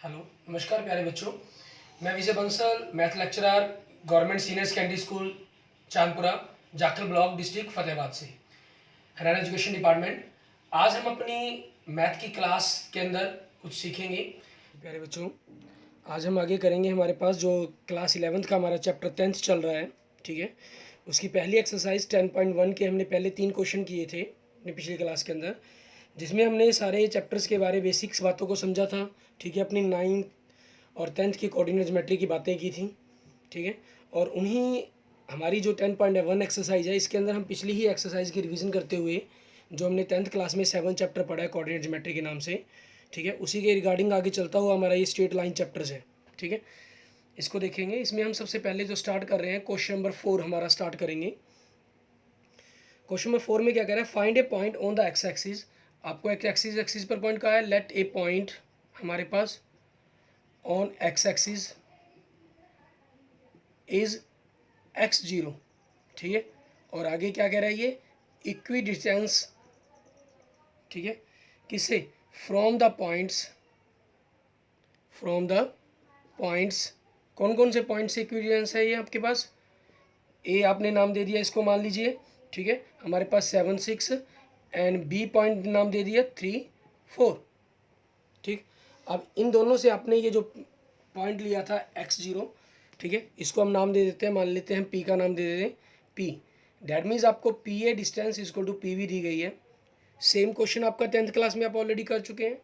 Hello, नमस्कार प्यारे बच्चों। मैं Vijay Bansal, math lecturer, government senior secondary school Chandpura, Jakhal block, district Fatehabad से, हरियाणा एजुकेशन डिपार्टमेंट। आज हम अपनी मैथ की क्लास के अंदर कुछ सीखेंगे। प्यारे बच्चों, आज हम आगे करेंगे हमारे पास जो क्लास 11th का हमारा चैप्टर 10th चल रहा है, ठीक है। उसकी पहली एक्सरसाइज 10.1 के हमने पहले 3 क्वेश्चन किए थे अपनी पिछली क्लास के अंदर, जिसमें हमने सारे चैप्टर्स के बारे बेसिक्स बातों को समझा था, ठीक है। अपनी 9th और 10th की कोऑर्डिनेट ज्योमेट्री की बातें की थी, ठीक है। और उन्हीं हमारी जो 10.1 एक्सरसाइज है, इसके अंदर हम पिछली ही एक्सरसाइज की रिवीजन करते हुए जो हमने 10th क्लास में 7 चैप्टर पढ़ा है कोऑर्डिनेट ज्योमेट्री के नाम से, ठीक है, उसी के रिगार्डिंग आगे चलता हुआ हमारा ये स्ट्रेट लाइन चैप्टर्स है, ठीक है। इसको देखेंगे। इसमें हम सबसे पहले जो स्टार्ट कर रहे हैं, क्वेश्चन नंबर 4 हमारा स्टार्ट करेंगे। क्वेश्चन नंबर 4 में क्या कह रहा है, find A point on the x axis. आपको एक एक्सिस पर पॉइंट कहा है, लेट ए पॉइंट हमारे pass on x axis is x0, ठीक है। और आगे क्या कह रहा है, ये इक्वी डिस्टेंस, ठीक है, किससे, फ्रॉम द पॉइंट्स, कौन कौन से पॉइंट से इक्वी डिस्टेंस है ये आपके पास। ए आपने नाम दे दिया, इसको मान लीजिए, ठीक है, हमारे पास 7 6, एंड बी पॉइंट नाम दे दिया 3 4, ठीक। अब इन दोनों से आपने ये जो पॉइंट लिया था x0, ठीक है, इसको हम नाम दे देते हैं, मान लेते हैं p का नाम दे देते हैं p। डैट मीन्स आपको P A distance equal to P V दी गई है। सेम क्वेश्चन आपका 10th क्लास में आप ऑलरेडी कर चुके हैं।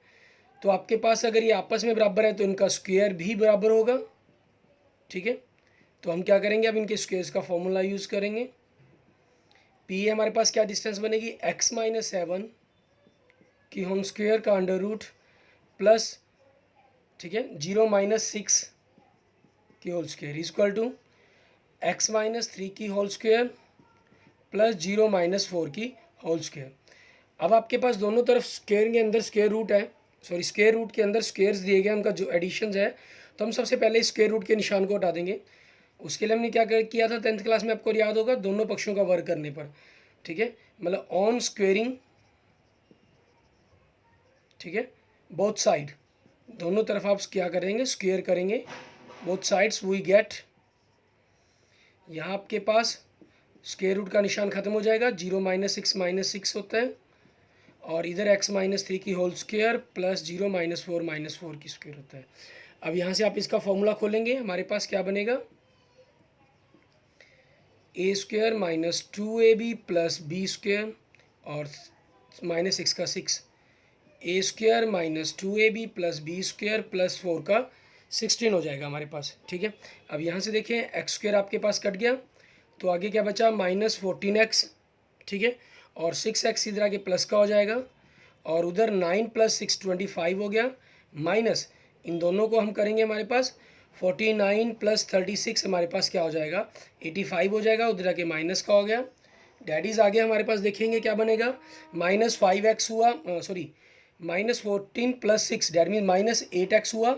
तो आपके पास अगर ये आपस में बराबर है तो इनका स्क्वायर भी बराबर होगा, ठीक है। तो हम क्या करेंगे, अब इनके स्क्वायर्स का फॉर्मूला यूज़ करेंगे। पी ए हमारे पास क्या डिस्टेंस बनेगी, x-7 की होल स्क्वायर का अंडर रूट प्लस, ठीक है, 0-6 की whole square equal to x-3 की होल स्क्वायर प्लस 0-4 की होल स्क्वायर। अब आपके पास दोनों तरफ स्क्वायर के अंदर स्क्वायर रूट है, सॉरी स्क्वायर रूट के अंदर स्क्वायर्स दिए गए, उनका जो एडिशंस है, तो हम सबसे पहले स्क्वायर रूट के निशान को हटा देंगे। उसके लिए हमने क्या किया था 10th क्लास में, आपको याद होगा, दोनों पक्षों का वर्क करने पर, ठीक है, मतलब ऑन स्क्वेयरिंग, ठीक है, बोथ साइड, दोनों तरफ आप क्या करेंगे, स्क्वेयर करेंगे बोथ साइड्स, वी गेट, यहाँ आपके पास स्क्वेयर रूट का निशान खत्म हो जाएगा, 0-6 होता है, और इधर x-3 की होल स्क्वायर प्लस 0-4 की स्क्वायर होता है। अब यहाँ से आप इसका फॉर्मूला खोलेंगे, हमारे पास क्या बनेगा, a square minus 2ab plus B square और -6 का 6, a square minus 2ab plus B square plus 4 का 16 हो जाएगा हमारे पास, ठीक है। अब यहाँ से देखें, एक्स स्क्वायर आपके पास कट गया, तो आगे क्या बचा, -14x, ठीक है, और 6x इधर आगे प्लस का हो जाएगा, और उधर 9 + 6 25 हो गया, माइनस इन दोनों को हम करेंगे, हमारे पास 49 + 36 हमारे पास क्या हो जाएगा, 85 हो जाएगा, उधर आगे माइनस का हो गया। डैडीज आगे हमारे पास देखेंगे क्या बनेगा, -5x हुआ, सॉरी -14 + 6 डैट मीन -8x हुआ,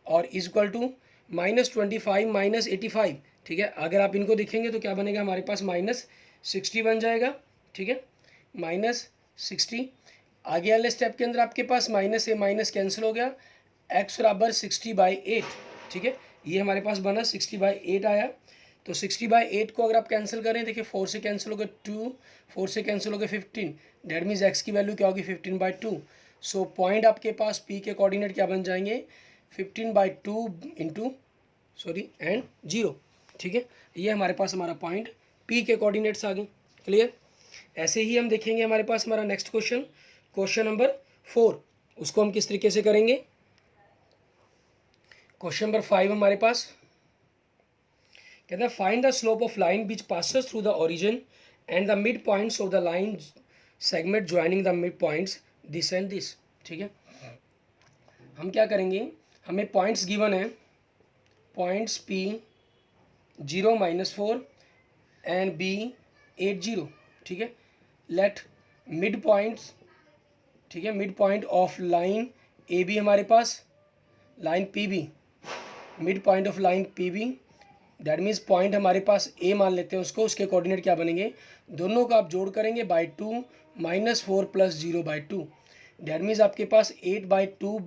और इक्वल टू -25 - 85, ठीक है। अगर आप इनको देखेंगे तो क्या बनेगा, हमारे पास -60 बन जाएगा, ठीक है, -60। आगे वाले स्टेप के अंदर आपके पास माइनस से माइनस कैंसिल हो गया, x बराबर 60/8, ठीक है, ये हमारे पास बना 60/8 आया। तो 60/8 को अगर आप कैंसिल करें, देखिए 4 से कैंसिल हो गए 2, 4 से कैंसिल हो गए 15, डेट मीन्स x की वैल्यू क्या होगी, 15/2। सो पॉइंट आपके पास p के कोऑर्डिनेट क्या बन जाएंगे, 15/2 इंटू एंड 0, ठीक है। ये हमारे पास हमारा पॉइंट p के कोऑर्डिनेट्स आ गए, क्लियर। ऐसे ही हम देखेंगे हमारे पास हमारा नेक्स्ट क्वेश्चन, क्वेश्चन नंबर 4, उसको हम किस तरीके से करेंगे। क्वेश्चन नंबर 5 हमारे पास कहता है, find the slope of line which passes through the origin and the mid points of the line segment joining the mid points this and this, ठीक है। हम क्या करेंगे, हमें पॉइंट्स गिवन है, पॉइंट्स p 0-4 एंड b 8 0, ठीक है। Late mid points, ठीक है, mid point of line A B, हमारे पास line P B, mid point of line P B, that means point हमारे पास ए मान लेते हैं उसको, उसके कोऑर्डिनेट क्या बनेंगे, दोनों का आप जोड़ करेंगे (2) -4 + 0/2, डैट मीन्स आपके पास 8/2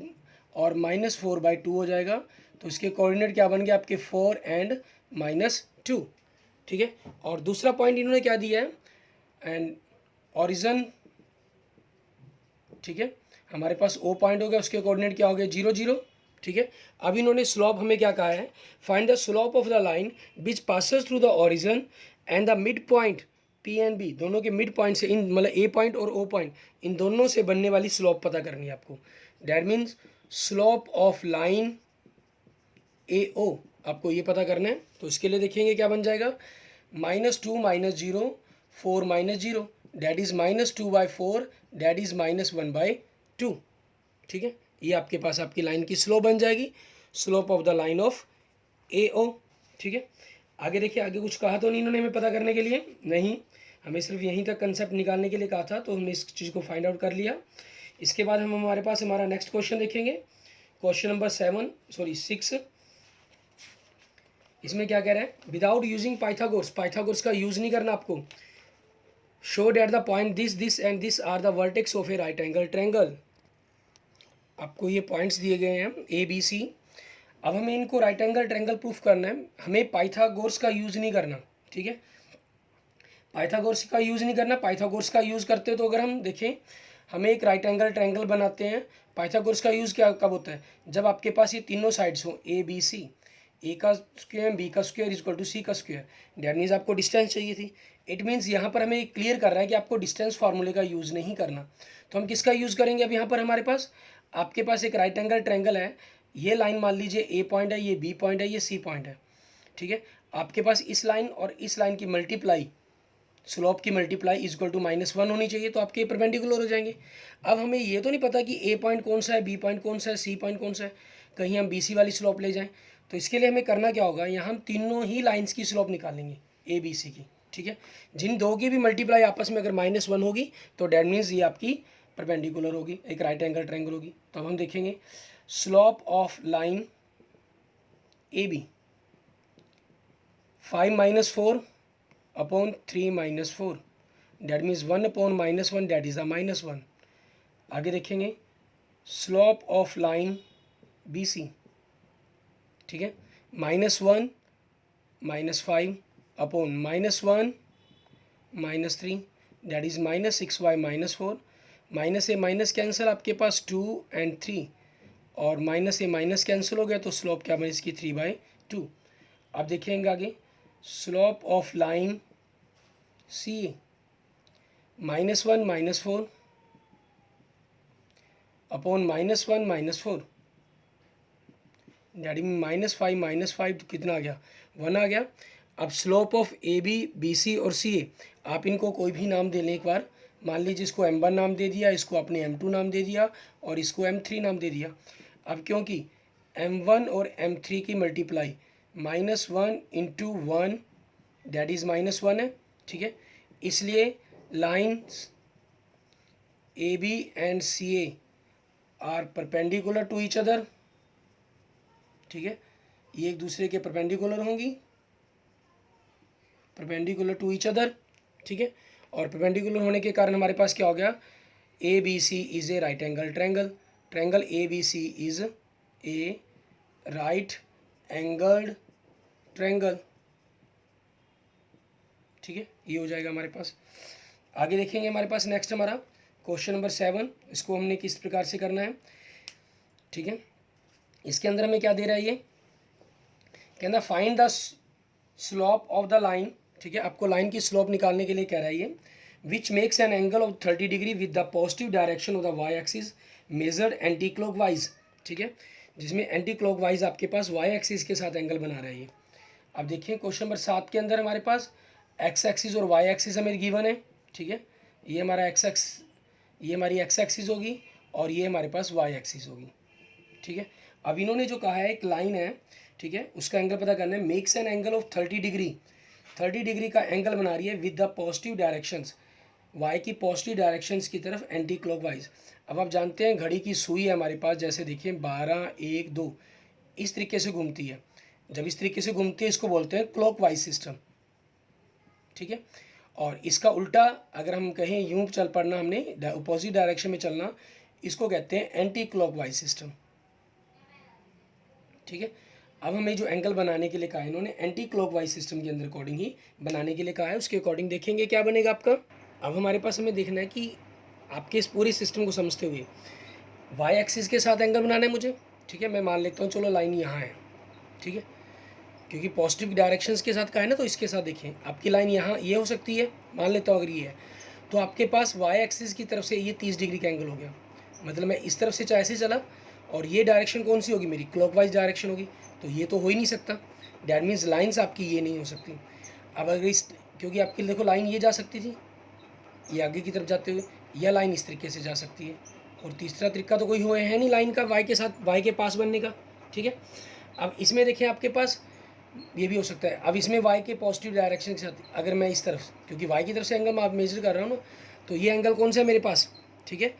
और -4/2 हो जाएगा। तो इसके कोऑर्डिनेट क्या बन गया आपके 4 एंड -2, ठीक है। और दूसरा पॉइंट इन्होंने क्या दिया है, एंड ओरिजन, ठीक है, हमारे पास ओ पॉइंट हो गया, उसके कोऑर्डिनेट क्या हो गया 0 0, ठीक है। अब इन्होंने स्लोप हमें क्या कहा है, find the slope of the line which passes through the origin and the mid point P and B, दोनों के मिड पॉइंट से, इन मतलब ए पॉइंट और ओ पॉइंट, इन दोनों से बनने वाली स्लोप पता करनी है आपको। That means slope of line A O आपको ये पता करना है। तो इसके लिए देखेंगे क्या बन जाएगा, -2 -0 4 -0 डैट इज़ -2/4 डैट इज़ -1/2, ठीक है। ये आपके पास आपकी लाइन की स्लोप बन जाएगी, slope of the line of A O, ठीक है। आगे देखिए, आगे कुछ कहा तो नहीं इन्होंने हमें पता करने के लिए, नहीं, हमें सिर्फ यहीं तक कंसेप्ट निकालने के लिए कहा था, तो हमने इस चीज़ को फाइंड आउट कर लिया। इसके बाद हम हमारे पास हमारा नेक्स्ट क्वेश्चन देखेंगे, क्वेश्चन नंबर 6। इसमें क्या कह रहा है, विदाउट यूजिंग पाइथागोरस, पाइथागोरस का यूज़ नहीं करना आपको। Show that the point this and this are the vertex of a right angle triangle. आपको ये पॉइंट्स दिए गए हैं ए बी सी। अब हमें इनको राइट एंगल ट्रायंगल प्रूफ करना है, हमें पाइथागोरस का यूज़ नहीं करना, ठीक है। पाइथागोरस का यूज़ नहीं करना, पाइथागोरस का यूज़ करते तो अगर हम देखें, हमें एक राइट एंगल ट्रायंगल बनाते हैं, पाइथागोरस का यूज़ क्या कब होता है, जब आपके पास ये तीनों साइड्स हो ए बी सी, ए का स्क्वायर बी का स्क्वायर इक्वल टू सी का स्क्वायर, डैट मीन्स आपको डिस्टेंस चाहिए थी। इट मीन्स यहाँ पर हमें क्लियर कर रहा है कि आपको डिस्टेंस फार्मूले का यूज़ नहीं करना। तो हम किसका यूज़ करेंगे, अब यहाँ पर हमारे पास आपके पास एक राइट एंगल ट्रायंगल है, ये लाइन मान लीजिए ए पॉइंट है, ये बी पॉइंट है, ये सी पॉइंट है, ठीक है। आपके पास इस लाइन और इस लाइन की मल्टीप्लाई, स्लोप की मल्टीप्लाई इक्वल टू -1 होनी चाहिए, तो आपके परपेंडिकुलर हो जाएंगे। अब हमें ये तो नहीं पता कि ए पॉइंट कौन सा है, बी पॉइंट कौन सा है, सी पॉइंट कौन सा है, कहीं हम बी सी वाली स्लोप ले जाएं। तो इसके लिए हमें करना क्या होगा, यहाँ हम तीनों ही लाइन्स की स्लोप निकालेंगे ए बी सी की, ठीक है। जिन दो की भी मल्टीप्लाई आपस में अगर -1 होगी तो डैट मीन्स ये आपकी परपेंडिकुलर होगी, एक राइट एंगल ट्रायंगल होगी। तो अब हम देखेंगे slope of line A B 5 - 4 upon 3 - 4 that means 1 upon -1 that is a -1। आगे देखेंगे slope of line B C, ठीक है, -1 -5 upon -1 -3 that is -6/-4। Minus a minus cancel, आपके पास 2 एंड 3, और माइनस ए माइनस कैंसिल हो गया, तो स्लोप क्या बनी इसकी 3/2। अब देखेंगे आगे slope of line C A -1 -4 upon -1 -4 that mean -5 तो कितना आ गया 1 आ गया। अब slope of A B B C और सी ए, आप इनको कोई भी नाम दे लें एक बार, मान लीजिए इसको M1 नाम दे दिया, इसको आपने M2 नाम दे दिया और इसको M3 नाम दे दिया। अब क्योंकि M1 और M3 की मल्टीप्लाई -1 × 1 डैट इज़ -1 है, ठीक है, इसलिए lines A B and C A are perpendicular to each other, ठीक है, ये एक दूसरे के परपेंडिकुलर होंगी, परपेंडिकुलर टू ईच अदर, ठीक है। और परपेंडिकुलर होने के कारण हमारे पास क्या हो गया, A B C is a right angle triangle, triangle A B C is a right angled triangle, ठीक है, ये हो जाएगा हमारे पास। आगे देखेंगे हमारे पास नेक्स्ट हमारा क्वेश्चन नंबर 7, इसको हमने किस प्रकार से करना है, ठीक है। इसके अंदर हमें क्या दे रहा है, ये कहना find the slope of the line, ठीक है, आपको लाइन की स्लोप निकालने के लिए कह रहा है ये, which makes an angle of 30 degree with the positive direction of the Y axis measured anti clockwise, ठीक है, जिसमें एंटी क्लॉकवाइज आपके पास वाई एक्सिस के साथ एंगल बना रहा है ये। अब देखिए क्वेश्चन नंबर 7 के अंदर हमारे पास एक्स एक्सिस और वाई एक्सिस हमें गिवन है, ठीक है, ये हमारा ये हमारी एक्स एक्सिस होगी और ये हमारे पास वाई एक्सिस होगी, ठीक है। अब इन्होंने जो कहा है एक लाइन है, ठीक है, उसका एंगल पता करना है, makes an angle of 30 degree, 30 degree का एंगल बना रही है with the positive directions, Y की पॉजिटिव डायरेक्शंस की तरफ एंटी क्लॉकवाइज। अब आप जानते हैं घड़ी की सुई है हमारे पास, जैसे देखिए 12 1 2 इस तरीके से घूमती है, जब इस तरीके से घूमती है इसको बोलते हैं क्लॉकवाइज सिस्टम, ठीक है। और इसका उल्टा अगर हम कहें यूं चल पड़ना, हमने अपोजिट डायरेक्शन में चलना, इसको कहते हैं एंटी क्लॉकवाइज सिस्टम, ठीक है। अब हमें जो एंगल बनाने के लिए कहा है इन्होंने एंटी क्लॉकवाइज सिस्टम के अंदर अकॉर्डिंग ही बनाने के लिए कहा है, उसके अकॉर्डिंग देखेंगे क्या बनेगा आपका। अब हमारे पास हमें देखना है कि आपके इस पूरे सिस्टम को समझते हुए वाई एक्सिस के साथ एंगल बनाना है मुझे, ठीक है। मैं मान लेता हूँ चलो लाइन यहाँ है, ठीक है, क्योंकि पॉजिटिव डायरेक्शंस के साथ का है ना, तो इसके साथ देखें आपकी लाइन यहाँ ये हो सकती है, मान लेता हूँ अगर ये है, तो आपके पास वाई एक्सिस की तरफ से ये 30 डिग्री का एंगल हो गया। मतलब मैं इस तरफ से चाहे से चला और ये डायरेक्शन कौन सी होगी मेरी, क्लॉकवाइज डायरेक्शन होगी, तो ये तो हो ही नहीं सकता। डैट मीन्स लाइन्स आपकी ये नहीं हो सकती। अब अगर इस, क्योंकि आपकी देखो लाइन ये जा सकती थी ये आगे की तरफ जाते हुए, यह लाइन इस तरीके से जा सकती है, और तीसरा तरीका तो कोई हुआ है नहीं लाइन का वाई के साथ वाई के पास बनने का, ठीक है। अब इसमें देखें आपके पास ये भी हो सकता है। अब इसमें वाई के पॉजिटिव डायरेक्शन के साथ अगर मैं इस तरफ, क्योंकि वाई की तरफ से एंगल मैं आप मेजर कर रहा हूँ ना, तो ये एंगल कौन सा है मेरे पास, ठीक है,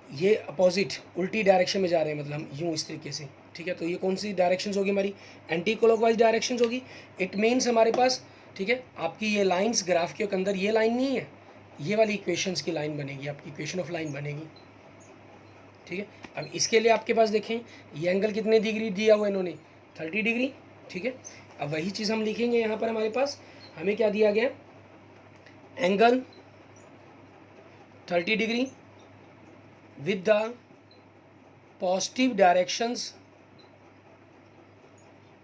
ये अपोजिट उल्टी डायरेक्शन में जा रहे हैं, मतलब यूँ इस तरीके से, ठीक है। तो ये कौन सी डायरेक्शंस होगी हमारी, एंटी क्लॉकवाइज डायरेक्शंस होगी। इट मीन्स हमारे पास, ठीक है, आपकी ये लाइंस ग्राफ के अंदर ये लाइन नहीं है, ये वाली इक्वेशंस की लाइन बनेगी, आपकी इक्वेशन ऑफ लाइन बनेगी, ठीक है। अब इसके लिए आपके पास देखें ये एंगल कितने डिग्री दिया हुआ इन्होंने, 30 डिग्री, ठीक है। अब वही चीज़ हम लिखेंगे यहाँ पर, हमारे पास हमें क्या दिया गया, angle 30 degree with the positive directions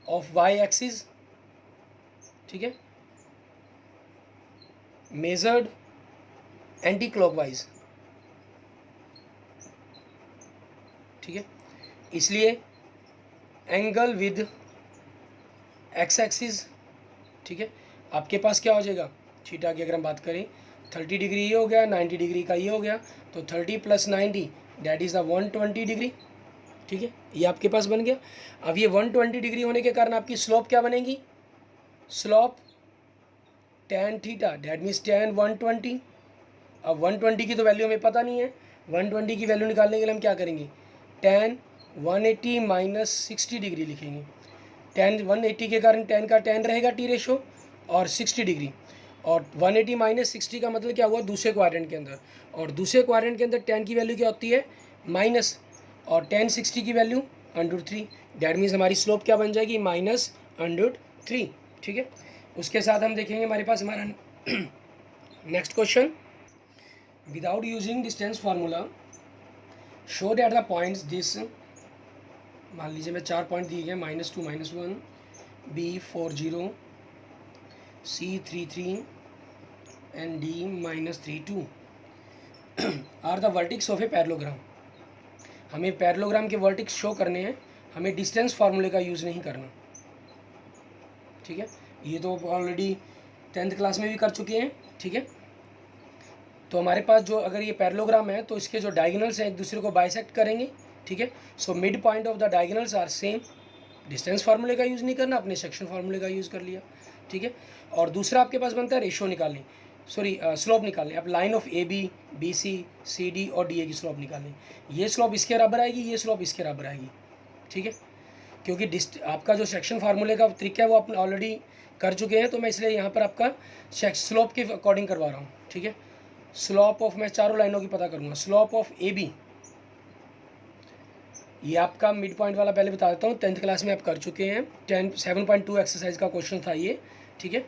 of y axis, ठीक है, measured एंटी क्लॉकवाइज, ठीक है। इसलिए एंगल विद एक्स एक्सिस, ठीक है, आपके पास क्या हो जाएगा, थीटा की अगर हम बात करें 30 डिग्री ये हो गया, 90 डिग्री का ये हो गया, तो 30 + 90 डैट इज़ 120 डिग्री, ठीक है, ये आपके पास बन गया। अब ये 120 डिग्री होने के कारण आपकी स्लोप क्या बनेगी, slope tan theta that means tan 120। अब 120 की तो वैल्यू हमें पता नहीं है, 120 की वैल्यू निकालने के लिए हम क्या करेंगे, tan 180 - 60 डिग्री लिखेंगे। tan 180 के कारण tan का tan रहेगा टी रेशो और 60 डिग्री, और 180 - 60 का मतलब क्या हुआ, दूसरे क्वाड्रेंट के अंदर, और दूसरे क्वाड्रेंट के अंदर tan की वैल्यू क्या होती है माइनस, और tan 60 की वैल्यू √3, डैट मीन्स हमारी स्लोप क्या बन जाएगी -√3, ठीक है। उसके साथ हम देखेंगे हमारे पास हमारा next question, without using distance formula show that the points this, मान लीजिए मैं 4 पॉइंट दिए गए, -2 -1 B 40 C 33 and D -32 are the vertices of a parallelogram. हमें पैरेललोग्राम के वर्टिक्स शो करने हैं, हमें डिस्टेंस फार्मूले का यूज़ नहीं करना, ठीक है। ये तो ऑलरेडी 10th क्लास में भी कर चुके हैं, ठीक है। तो हमारे पास जो अगर ये पैरेललोग्राम है तो इसके जो डायगोनल्स हैं एक दूसरे को बाइसेक्ट करेंगे, ठीक है। So mid point of the diagonals are same, distance फार्मूले का यूज़ नहीं करना, अपने सेक्शन फार्मूले का यूज़ कर लिया, ठीक है। और दूसरा आपके पास बनता है रेशो निकालनी, सॉरी स्लोप निकालनी। अब line of A B, B C, C D और डी ए की स्लोप निकालनी, ये स्लोप इसके बराबर आएगी, ये स्लोप इसके बराबर आएगी, ठीक है। क्योंकि आपका जो सेक्शन फार्मूले का तरीका है वो आप ऑलरेडी कर चुके हैं, तो मैं इसलिए यहाँ पर आपका स्लोप के अकॉर्डिंग करवा रहा हूँ, ठीक है। स्लोप ऑफ, मैं चारों लाइनों की पता करूँगा, स्लोप ऑफ ए बी, ये आपका मिड पॉइंट वाला पहले बता देता हूँ, 10th क्लास में आप कर चुके हैं, 7.2 एक्सरसाइज का क्वेश्चन था ये, ठीक है।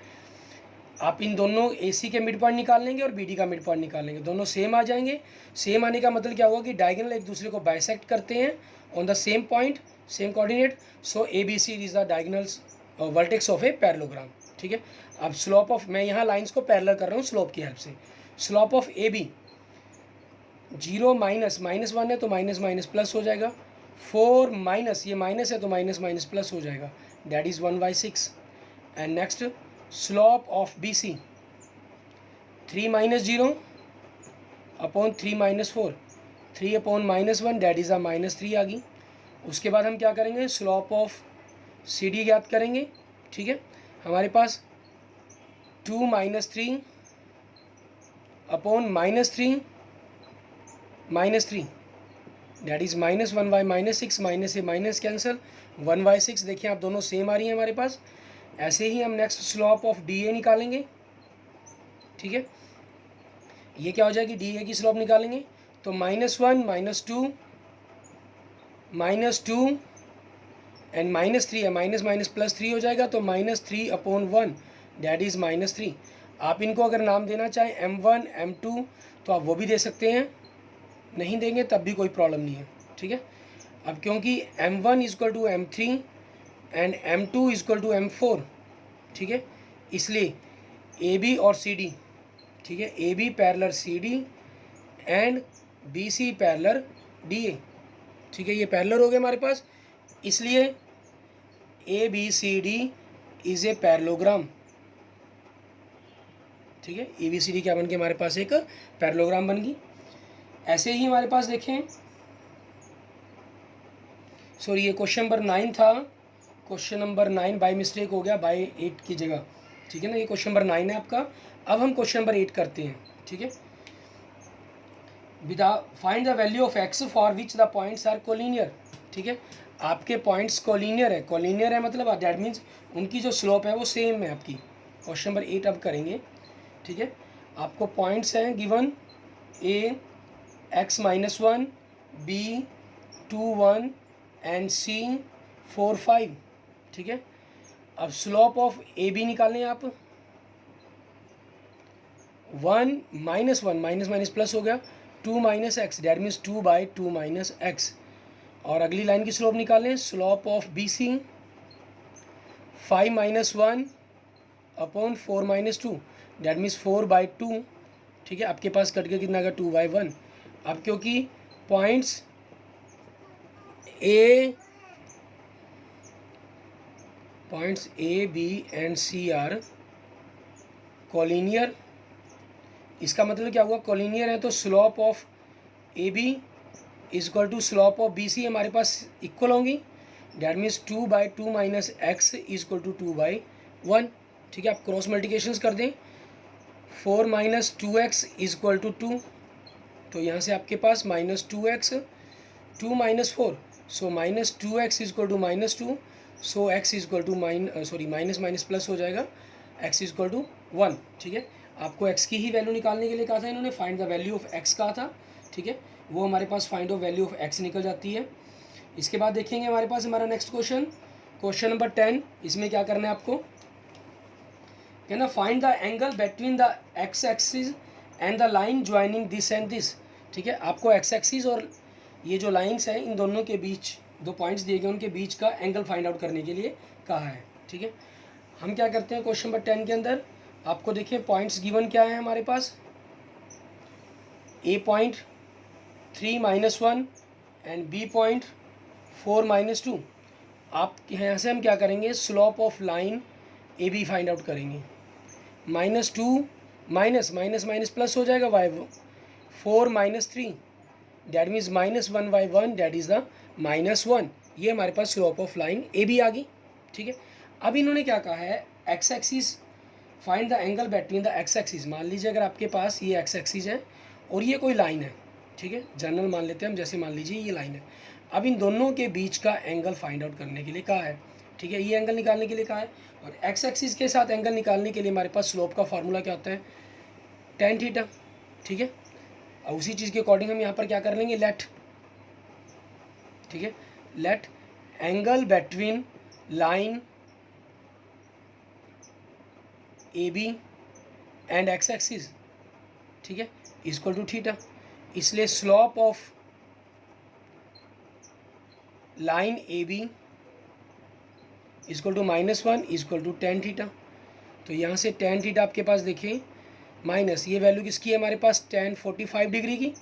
आप इन दोनों AC के मिड पॉइंट निकाल लेंगे और BD का मिड पॉइंट निकाल लेंगे, दोनों सेम आ जाएंगे। सेम आने का मतलब क्या हुआ कि डायगोनल एक दूसरे को बाइसेक्ट करते हैं on the same point, same coordinate, so ABC is the diagonals vertex of a parallelogram, ठीक है। अब स्लोप ऑफ, मैं यहाँ लाइंस को पैरेलल कर रहा हूँ स्लोप की हेल्प से, स्लोप ऑफ AB 0 -1 है तो माइनस प्लस हो जाएगा, 4 माइनस, ये माइनस है तो माइनस प्लस हो जाएगा, that is 1/6। And next slope of BC 3 - 0 upon 3 - 4, 3 upon -1 that is -3 आ गई। उसके बाद हम क्या करेंगे, स्लोप ऑफ CD ज्ञात करेंगे, ठीक है। हमारे पास 2 - 3 अपॉन -3 डैट इज़ -1/-6, माइनस से माइनस कैंसिल, 1/6, देखिए आप दोनों सेम आ रही हैं हमारे पास। ऐसे ही हम नेक्स्ट स्लोप ऑफ DA निकालेंगे, ठीक है। ये क्या हो जाएगी, DA की स्लोप निकालेंगे तो -1 -2 एंड -3 है, माइनस माइनस प्लस 3 हो जाएगा, तो -3/1 डैट इज़ -3। आप इनको अगर नाम देना चाहें M1 M2 तो आप वो भी दे सकते हैं, नहीं देंगे तब भी कोई प्रॉब्लम नहीं है, ठीक है। अब क्योंकि M1 = M3 and M2 = M4, ठीक है, इसलिए AB और CD, ठीक है, AB parallel CD and BC parallel DA, ठीक है, ये पैरेलल हो गए हमारे पास, इसलिए ABCD इज़ ए पैरेललोग्राम, ठीक है। ABCD क्या बन गई हमारे पास, एक पैरेललोग्राम बन गई। ऐसे ही हमारे पास देखें, सॉरी ये क्वेश्चन नंबर 9 था, क्वेश्चन नंबर 9 बाय मिस्टेक हो गया, बाय 8 की जगह, ठीक है ना, ये क्वेश्चन नंबर 9 है आपका। अब हम क्वेश्चन नंबर 8 करते हैं, ठीक है। Find the value of x for which the points are collinear, ठीक है, आपके पॉइंट्स कोलिनियर है, कोलिनियर है मतलब दैट मीन्स उनकी जो स्लोप है वो सेम है आपकी। क्वेश्चन नंबर 8 अब करेंगे, ठीक है। आपको पॉइंट्स हैं given a x-1 b 2 1 and c 4 5, ठीक है। अब स्लोप ऑफ ए बी निकालने हैं आप, 1 -1 माइनस माइनस प्लस हो गया, 2 - x डैट मीन्स 2/2 - x। और अगली लाइन की स्लोप निकालें, slope of B C 5 - 1/4 - 2 that means 4/2, ठीक है। आपके पास कट के कितना आएगा, 2/1। अब क्योंकि points A B and C are collinear, इसका मतलब क्या हुआ, कोलिनियर है तो slope of A B = slope of B C हमारे पास इक्वल होंगी, डैट मीन्स 2/2 - x = 2/1, ठीक है। आप क्रॉस मल्टीप्लिकेशंस कर दें, 4 - 2x = 2, तो यहाँ से आपके पास -2x 2 - 4, सो -2x = -2, सो x = माइनस माइनस प्लस हो जाएगा, x = 1, ठीक है। आपको x की ही वैल्यू निकालने के लिए कहा था इन्होंने, find the value of x कहा था, ठीक है, वो हमारे पास find of value of x निकल जाती है। इसके बाद देखेंगे हमारे पास हमारा नेक्स्ट क्वेश्चन, क्वेश्चन नंबर 10। इसमें क्या करना है आपको, कहना find the angle between the x axis and the line joining this and this, ठीक है। आपको x एक्सिस और ये जो लाइंस हैं इन दोनों के बीच, दो पॉइंट्स दिए गए उनके बीच का एंगल फाइंड आउट करने के लिए कहा है, ठीक है। हम क्या करते हैं क्वेश्चन नंबर 10 के अंदर, आपको देखिए पॉइंट्स गिवन क्या है हमारे पास, a point 3 - 1 and b point 4 - 2। आप यहाँ से हम क्या करेंगे, slope of line A B find out करेंगे, -2 माइनस माइनस माइनस प्लस हो जाएगा, y 4 - 3 that means -1/1 that is the -1। ये हमारे पास slope of line A B आ गई, ठीक है। अब इन्होंने क्या कहा है, x axis find the angle between the x axis. मान लीजिए अगर आपके पास ये x एक्सिस है और ये कोई लाइन है, ठीक है, जनरल मान लेते हैं हम, जैसे मान लीजिए ये लाइन है। अब इन दोनों के बीच का एंगल फाइंड आउट करने के लिए कहा है, ठीक है, ये एंगल निकालने के लिए कहा है। और x एक्सिस के साथ एंगल निकालने के लिए हमारे पास स्लोप का फार्मूला क्या होता है, tan थीटा, ठीक है। और उसी चीज़ के अकॉर्डिंग हम यहाँ पर क्या कर लेंगे, लेट, ठीक है, let angle between line A B and x axis, ठीक है, = थीटा। इसलिए slope of line A B = -1 = tan theta. तो यहाँ से tan थीटा आपके पास देखिए, माइनस ये वैल्यू किसकी है हमारे पास, tan 45 डिग्री की,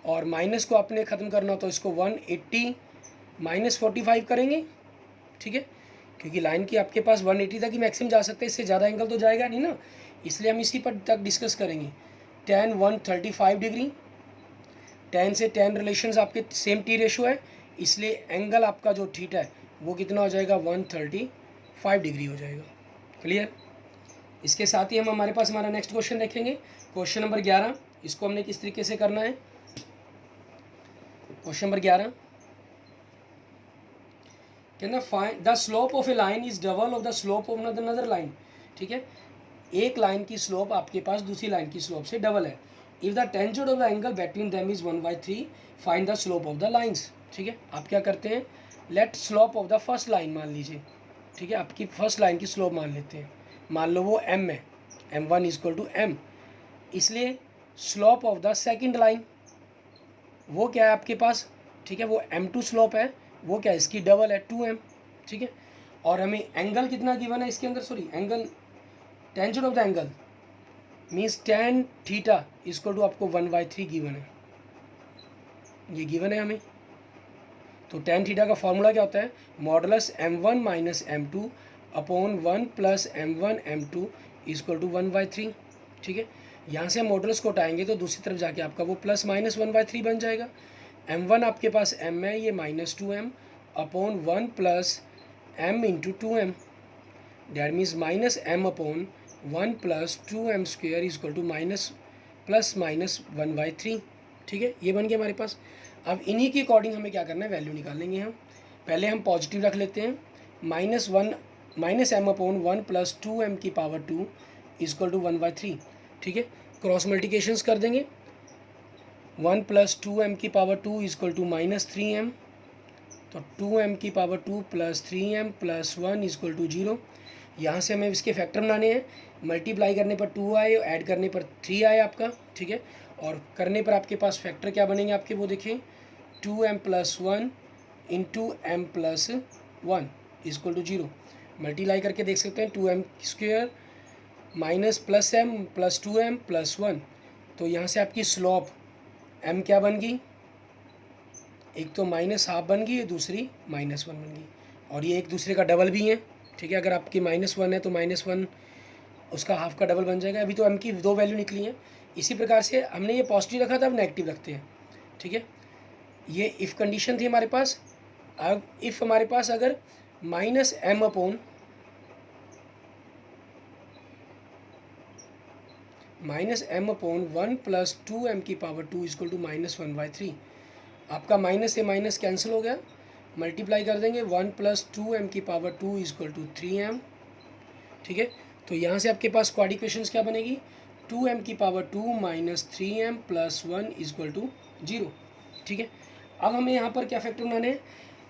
और माइनस को आपने ख़त्म करना तो इसको 180 - 45 करेंगे, ठीक है, क्योंकि लाइन की आपके पास 180 तक ही मैक्सिमम जा सकते हैं, इससे ज़्यादा एंगल तो जाएगा नहीं ना, इसलिए हम इसी पर तक डिस्कस करेंगे। tan 135 डिग्री, tan से tan रिलेशंस आपके सेम टी रेशो है, इसलिए एंगल आपका जो थीटा है वो कितना हो जाएगा, 135 डिग्री हो जाएगा। क्लियर। इसके साथ ही हम हमारे पास हमारा नेक्स्ट क्वेश्चन देखेंगे, क्वेश्चन नंबर 11। इसको हमने किस तरीके से करना है, क्वेश्चन नंबर 11 कहना find the slope of A line is double of the slope of another line, ठीक है, एक लाइन की स्लोप आपके पास दूसरी लाइन की स्लोप से डबल है। If the tangent of the angle between them is 1/3 find the slope of the lines, ठीक है। आप क्या करते हैं, let slope of the first line मान लीजिए, ठीक है, आपकी फर्स्ट लाइन की स्लोप मान लेते हैं, मान लो वो m है, m1 इक्वल टू m, इसलिए slope of the second line वो क्या है आपके पास, ठीक है, वो m2 स्लोप है, वो क्या है, इसकी डबल है 2m, ठीक है। और हमें एंगल कितना गिवन है इसके अंदर, sorry angle, tangent of the angle means tan theta equal to आपको 1/3 गिवन है, ये गिवन है हमें। तो tan थीटा का फॉर्मूला क्या होता है, modulus m1 minus m2 upon 1 plus m1 m2 equal to 1/3, ठीक है। यहाँ से हम मॉडुलस को उठाएंगे तो दूसरी तरफ जाके आपका वो प्लस माइनस 1/3 बन जाएगा। m1 आपके पास m है, ये -2m upon 1 plus m into 2m, that means minus m upon 1 plus 2m square equal two plus minus 1/3, ठीक है, ये बन गया हमारे पास। अब इन्हीं के अकॉर्डिंग हमें क्या करना है, वैल्यू निकालेंगे हम। पहले हम पॉजिटिव रख लेते हैं, -m अपॉन 1 प्लस 2m की पावर 2 इक्वल टू 1/3, ठीक है। क्रॉस मल्टीप्लिकेशंस कर देंगे, 1 प्लस 2m की पावर 2 इक्वल टू -3m, तो 2m की power 2 plus 3m plus 1 equal to 0। यहाँ से हमें इसके फैक्टर बनाने हैं, मल्टीप्लाई करने पर 2 आए, ऐड करने पर 3 आए आपका, ठीक है, और करने पर आपके पास फैक्टर क्या बनेंगे आपके, वो देखें 2m plus 1 into m plus 1 equal to 0। Multiply करके देख सकते हैं 2m square minus plus m plus 2m plus 1, तो यहाँ से आपकी स्लोप m क्या बन गई, एक तो -½ बन गई, दूसरी -1 बन गई, और ये एक दूसरे का डबल भी है, ठीक है। अगर आपकी -1 है तो -1 उसका हाफ का डबल बन जाएगा। अभी तो m की 2 वैल्यू निकली हैं। इसी प्रकार से हमने ये पॉजिटिव रखा था, अब नेगेटिव रखते हैं, ठीक है। ये इफ़ कंडीशन थी हमारे पास। अब इफ़ हमारे पास अगर -m upon -m upon 1 plus 2m की पावर 2 इक्वल टू -1/3, आपका माइनस से माइनस कैंसिल हो गया, मल्टीप्लाई कर देंगे 1 प्लस 2m की पावर 2 इक्वल टू 3m, ठीक है। तो यहाँ से आपके पास क्वाड्रेटिक इक्वेशंस क्या बनेगी, 2m की power 2 minus 3m plus 1 equal to 0, ठीक है। अब हमें यहाँ पर क्या फैक्टर बनाने हैं,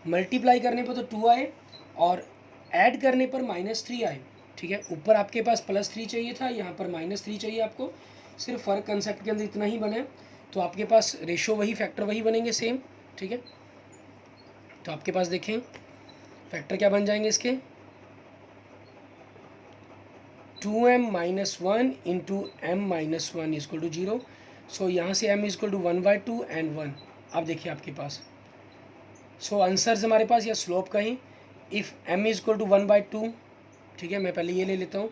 मल्टीप्लाई करने पर तो 2 आए और ऐड करने पर -3 आए, ठीक है। ऊपर आपके पास +3 चाहिए था, यहाँ पर -3 चाहिए आपको, सिर्फ फ़र्क कंसेप्ट के अंदर इतना ही बने, तो आपके पास रेशो वही, फैक्टर वही बनेंगे सेम, ठीक है। तो आपके पास देखें फैक्टर क्या बन जाएंगे इसके, 2m minus 1 into m minus 1 equal to 0। So यहाँ से m इक्वल टू 1/2 एंड 1। अब देखिए आपके पास, सो आंसर्स हमारे पास या स्लोप कहीं, इफ़ m इक्वल टू 1/2, ठीक है, मैं पहले ये ले लेता हूँ।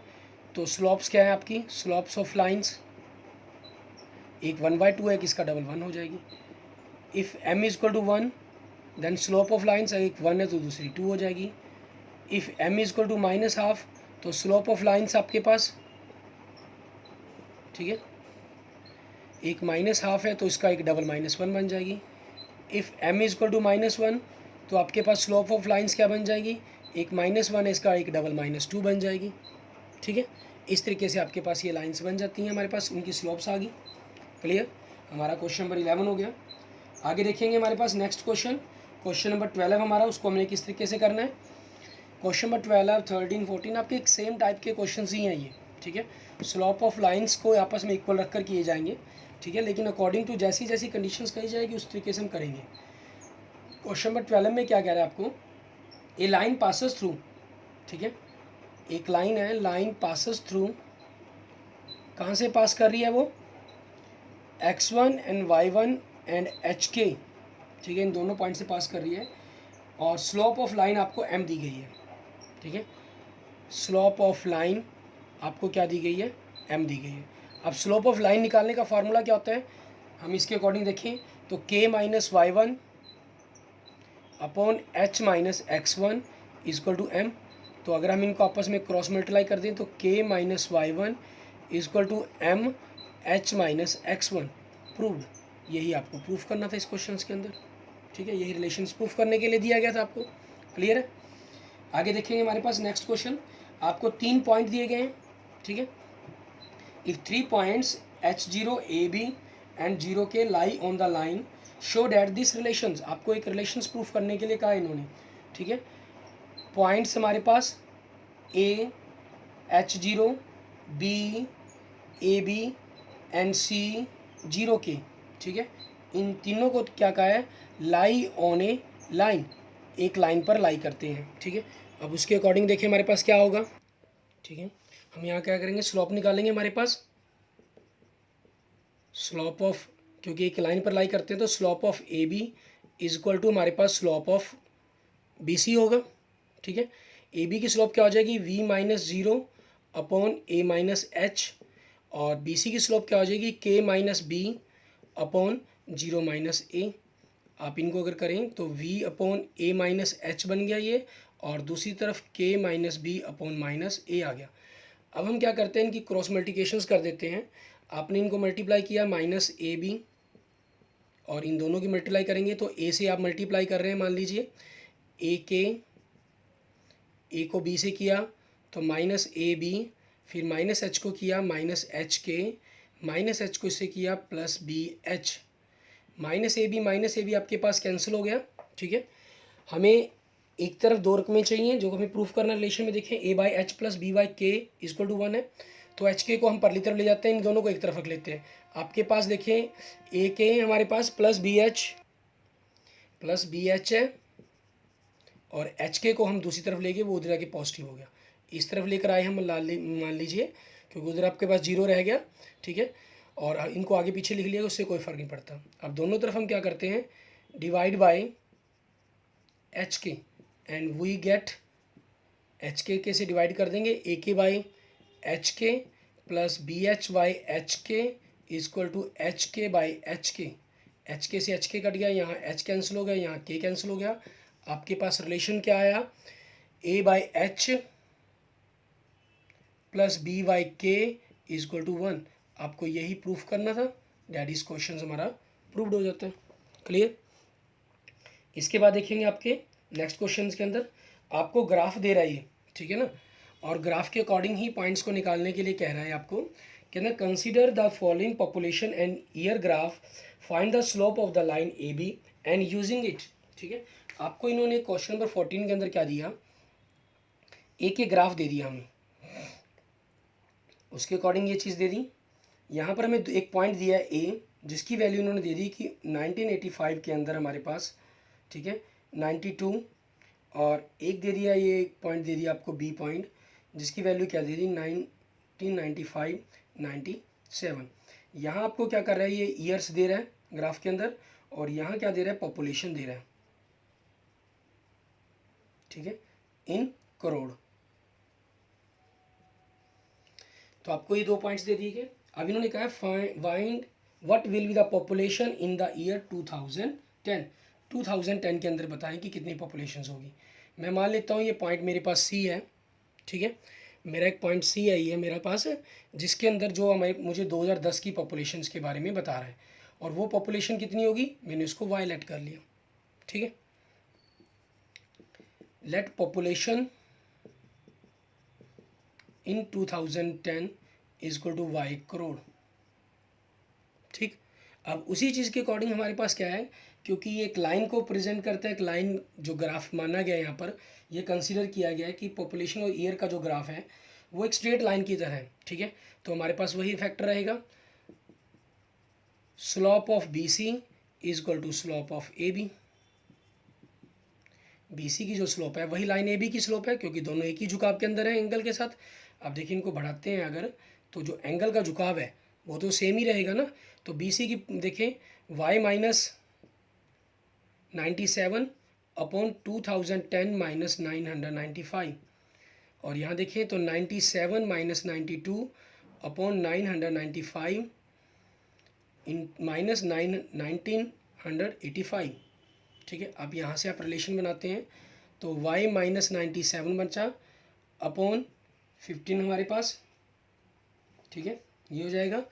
तो स्लोप्स क्या है आपकी, स्लोप्स ऑफ लाइंस, एक 1/2 है, किसका डबल 1 हो जाएगी। If m equal to 1 then slope of lines, एक 1 है तो दूसरी 2 हो जाएगी। इफ़ m इक्वल टू -½ तो स्लोप ऑफ लाइंस आपके पास, ठीक है, एक -½ है तो इसका एक डबल -1 बन जाएगी। इफ़ m इक्वल टू -1 तो आपके पास स्लोप ऑफ लाइंस क्या बन जाएगी, एक -1 है, इसका एक डबल -2 बन जाएगी, ठीक है। इस तरीके से आपके पास ये लाइंस बन जाती हैं, हमारे पास उनकी स्लोप्स आ गई। क्लियर, हमारा क्वेश्चन नंबर 11 हो गया। आगे देखेंगे हमारे पास नेक्स्ट क्वेश्चन, क्वेश्चन नंबर 12 हमारा, उसको हमने किस तरीके से करना है। क्वेश्चन नंबर 12, 13, 14 आपके एक सेम टाइप के क्वेश्चन ही हैं ये, ठीक है। स्लोप ऑफ लाइंस को आपस में इक्वल रखकर किए जाएंगे, ठीक है, लेकिन अकॉर्डिंग टू जैसी जैसी कंडीशंस कही जाएगी उस तरीके से हम करेंगे। क्वेश्चन नंबर 12 में क्या कह रहा है आपको, ए लाइन पासेस थ्रू, ठीक है, एक लाइन है, लाइन पासेस थ्रू, कहाँ से पास कर रही है वो, x1 and y1 and hk, ठीक है, इन दोनों पॉइंट से पास कर रही है, और स्लोप ऑफ लाइन आपको m दी गई है, ठीक है। स्लोप ऑफ लाइन आपको क्या दी गई है, m दी गई है। अब स्लोप ऑफ लाइन निकालने का फार्मूला क्या होता है, हम इसके अकॉर्डिंग देखें तो k minus y1 upon h minus x1 equal to m। तो अगर हम इनको आपस में क्रॉस मल्टीप्लाई कर दें तो k minus y1 equal to m h minus x1, proved. यही आपको प्रूफ करना था इस क्वेश्चन के अंदर, ठीक है, यही रिलेशन प्रूफ करने के लिए दिया गया था आपको। क्लियर है, आगे देखेंगे हमारे पास नेक्स्ट क्वेश्चन, आपको 3 पॉइंट दिए गए हैं, ठीक है। If 3 points h0 ab and 0k lie on the line show that this relations, आपको एक रिलेशंस प्रूफ करने के लिए कहा इन्होंने, ठीक है। पॉइंट्स हमारे पास ए, H0, B, AB and C, 0K, ठीक है। इन तीनों को क्या कहा है, लाई ऑन ए लाइन, एक लाइन पर लाई करते हैं, ठीक है। अब उसके अकॉर्डिंग देखिए हमारे पास क्या होगा, ठीक है। हम यहाँ क्या करेंगे, स्लोप निकालेंगे हमारे पास, स्लोप ऑफ, क्योंकि एक लाइन पर लाई करते हैं तो slope of A B is equal to हमारे पास स्लोप ऑफ बी सी होगा, ठीक है। ए बी की स्लोप क्या हो जाएगी, v minus zero upon A minus H, और बी सी की स्लोप क्या हो जाएगी, k minus B upon zero minus A. आप इनको अगर करें तो v upon A minus H बन गया ये, और दूसरी तरफ k minus B upon minus A आ गया। अब हम क्या करते हैं, इनकी क्रॉस मल्टीप्लिकेशंस कर देते हैं। आपने इनको मल्टीप्लाई किया माइनस ए बी, और इन दोनों की मल्टीप्लाई करेंगे तो ए से आप मल्टीप्लाई कर रहे हैं, मान लीजिए ए को बी से किया तो माइनस ए बी, फिर माइनस एच को किया minus H K, minus H को इससे किया plus B H, minus A B आपके पास कैंसिल हो गया, ठीक है। हमें एक तरफ दो रकमें चाहिए जो हमें प्रूफ करना रिलेशन में, देखें A by H plus B by K equal to 1 है, तो एच के को हम परली तरफ ले जाते हैं, इन दोनों को एक तरफ रख लेते हैं। आपके पास देखें ए के हमारे पास प्लस बी एच है, और एच के को हम दूसरी तरफ ले गए, वो उधर जाके पॉजिटिव हो गया। इस तरफ लेकर आए हम, मान लीजिए, क्योंकि उधर आपके पास जीरो रह गया, ठीक है। और इनको आगे पीछे लिख लिया, उससे कोई फ़र्क नहीं पड़ता। अब दोनों तरफ हम क्या करते हैं, divide by H K, and we get H K से डिवाइड कर देंगे, A K by H K plus B H by H K equal to H K by H K से एच के कट गया, यहाँ एच कैंसिल हो गया, यहाँ के कैंसिल हो गया। आपके पास रिलेशन क्या आया, A by H plus B by K equal to 1। आपको यही प्रूफ करना था, डैट इज क्वेश्चन हमारा प्रूव्ड हो जाता है। क्लियर। इसके बाद देखेंगे आपके नेक्स्ट क्वेश्चन के अंदर आपको ग्राफ दे रहा है ये, ठीक है ना, और ग्राफ के अकॉर्डिंग ही पॉइंट्स को निकालने के लिए कह रहा है आपको, कहना consider the following population and year graph, find the slope of the line A B and using it, ठीक है। आपको इन्होंने क्वेश्चन नंबर 14 के अंदर क्या दिया, एक के ग्राफ दे दिया हमें, उसके अकॉर्डिंग ये चीज़ दे दी। यहाँ पर हमें एक पॉइंट दिया है ए, जिसकी वैल्यू इन्होंने दे दी कि 1985 के अंदर हमारे पास, ठीक है, 92, और एक दे दिया, ये पॉइंट दे दिया आपको बी पॉइंट, जिसकी वैल्यू क्या दे दी 1995, 97। यहाँ आपको क्या कर रहा है, ये ईयर्स दे रहा है ग्राफ के अंदर, और यहाँ क्या दे रहा है, पॉपुलेशन दे रहा है, ठीक है, इन करोड़। तो आपको ये दो पॉइंट्स दे दिए गए। अब इन्होंने कहा find what will be the population in the year 2010 के अंदर बताएं कि कितनी पॉपुलेशन होगी। मैं मान लेता हूँ ये पॉइंट मेरे पास सी है, ठीक है, मेरा एक पॉइंट सी है ये मेरे पास, जिसके अंदर जो मुझे 2010 की पॉपुलेशन के बारे में बता रहा है, और वो पॉपुलेशन कितनी होगी, मैंने उसको वाई लेट कर लिया, ठीक है। Let population in 2010 is equal to Y crore, ठीक। अब उसी चीज़ के अकॉर्डिंग हमारे पास क्या है, क्योंकि ये एक लाइन को प्रेजेंट करता है, एक लाइन जो ग्राफ माना गया है यहाँ पर, ये कंसीडर किया गया है कि पॉपुलेशन और ईयर का जो ग्राफ है वो एक स्ट्रेट लाइन की तरह है, ठीक है। तो हमारे पास वही फैक्टर रहेगा, slope of B C is equal to slope of A B. B C की जो स्लोप है वही लाइन ए बी की स्लोप है, क्योंकि दोनों एक ही झुकाव के अंदर है एंगल के साथ। अब देखिए इनको बढ़ाते हैं अगर, तो जो एंगल का झुकाव है वो तो सेम ही रहेगा ना। तो बी सी की देखें वाई माइनस 97 अपॉन 2010 माइनस 995, और यहाँ देखें तो 97 माइनस 92 अपॉन 995 इन माइनस 1985, ठीक है। अब यहाँ से आप रिलेशन बनाते हैं तो y माइनस 97 बचा अपॉन 15 हमारे पास, ठीक है, ये हो जाएगा।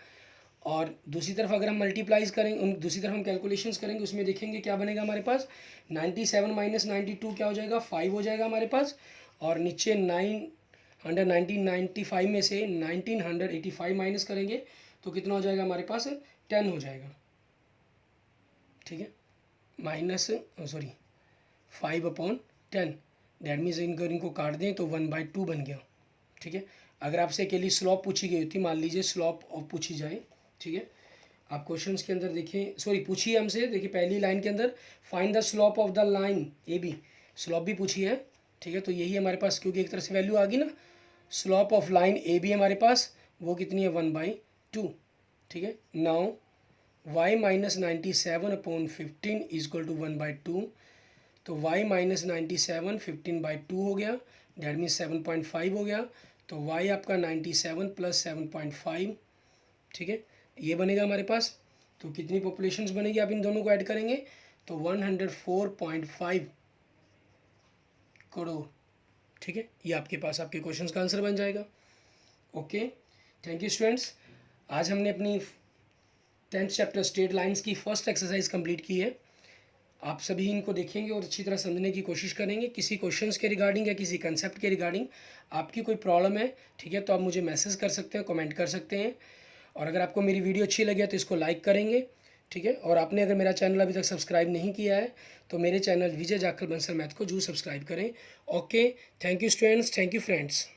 और दूसरी तरफ अगर हम मल्टीप्लाइज करेंगे, दूसरी तरफ हम कैलकुलेशंस करेंगे, उसमें देखेंगे क्या बनेगा हमारे पास, 97 माइनस 92 क्या हो जाएगा, 5 हो जाएगा हमारे पास, और नीचे 1995 में से 1985 माइनस करेंगे तो कितना हो जाएगा हमारे पास, 10 हो जाएगा, ठीक है, माइनस 5 अपॉन 10, दैट मीन्स इनको काट दें तो 1/2 बन गया। ठीक है, अगर आपसे अकेली स्लॉप पूछी गई होती, मान लीजिए स्लॉप पूछी जाए, ठीक है, आप क्वेश्चंस के अंदर देखें, सॉरी पूछिए हमसे, देखिए पहली लाइन के अंदर find the slope of the line A B, slope भी पूछी है। ठीक है, तो यही हमारे पास, क्योंकि एक तरह से वैल्यू आ गई ना, slope of line A B हमारे पास वो कितनी है 1/2। ठीक है, now y minus 97 upon 15 is equal to 1/2, तो y माइनस 97 15/2 हो गया, डैट मीन्स 7.5 हो गया, तो y आपका 97 प्लस 7.5। ठीक है, ये बनेगा हमारे पास। तो कितनी पॉपुलेशंस बनेगी, आप इन दोनों को ऐड करेंगे तो 104.5 करोड़। ठीक है, ये आपके पास आपके क्वेश्चंस का आंसर बन जाएगा। Okay, thank you students. आज हमने अपनी 10th चैप्टर स्ट्रेट लाइंस की फर्स्ट एक्सरसाइज कंप्लीट की है। आप सभी इनको देखेंगे और अच्छी तरह समझने की कोशिश करेंगे। किसी क्वेश्चंस के रिगार्डिंग या किसी कंसेप्ट के रिगार्डिंग आपकी कोई प्रॉब्लम है, ठीक है, तो आप मुझे मैसेज कर सकते हैं, कमेंट कर सकते हैं। और अगर आपको मेरी वीडियो अच्छी लगे तो इसको लाइक करेंगे। ठीक है, और आपने अगर मेरा चैनल अभी तक सब्सक्राइब नहीं किया है तो मेरे चैनल विजय जाखल बंसल मैथ को जरूर सब्सक्राइब करें। Okay, thank you students, thank you friends.